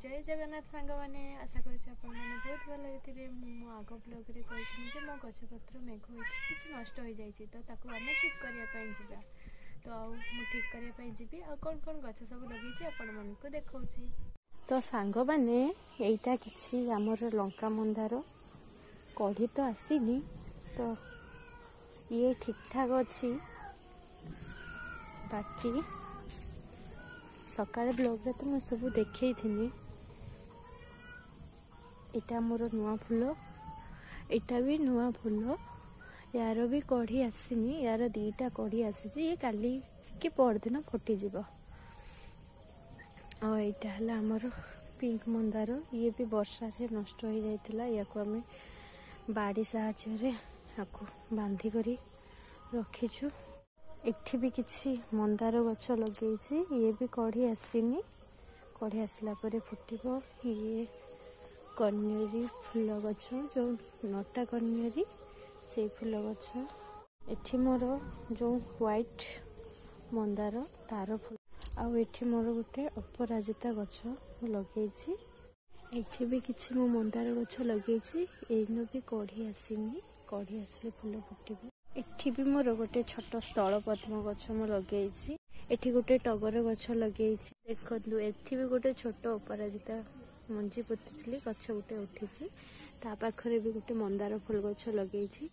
जय जगन्नाथ सांग मैंने आशा करुँच बहुत भल थे। मो आग ब्लग्रे कही मो गछपत्र मेघ हो कि नष्ट हो जाए तो आम ठीक करने जा तो मुझे ठीक करने जी आ कौन कौन गछ सब लगे आपण मानक देखा तो सांग मैंने यहीटा कि आमर लंका मंदार कढ़ी तो आसीनी तो ये ठीक ठाक अच्छी बाकी सकाଳେ ब्लॉग रे तो मैं सब देखई थिनी। इटा मोर नुआ फूल इटा भी नुआ फूल यार भी कढ़ी आसीनी यार दीटा कढ़ी आसी ये काली कि परदिन फुटीज आईटा है आमर पिंक मंदार ये भी वर्षा से नष्ट हो जाता या आम बाड़ी साहाय्य बांधिक रखीचु। इठी भी किसी मंदार गछ लगे ये भी कढ़ी आसीनी कढ़ी आसला परे फुटिबो। ये कन्यारी फूल गछ जो नटा कन्यारी से फूल गछ एठी मोर जो व्हाइट मंदार तार फूल आउ एठी मोर गोटे अपराजिता गछ लगे एठी भी किसी मो मंदार गछ लगे एन भी कढ़ी आसीनी कढ़ी आसले फूल फुटिबो। एठी भी मोर गोटे छोट स्थल पद्म गछ मु लगे एठी गोटे टगर गछ लगे देखु एठी भी गोटे छोट अपराजिता मंजी पोती गछ गोटे उठी ता पाखरे भी गोटे मंदार फूल गछ लगे।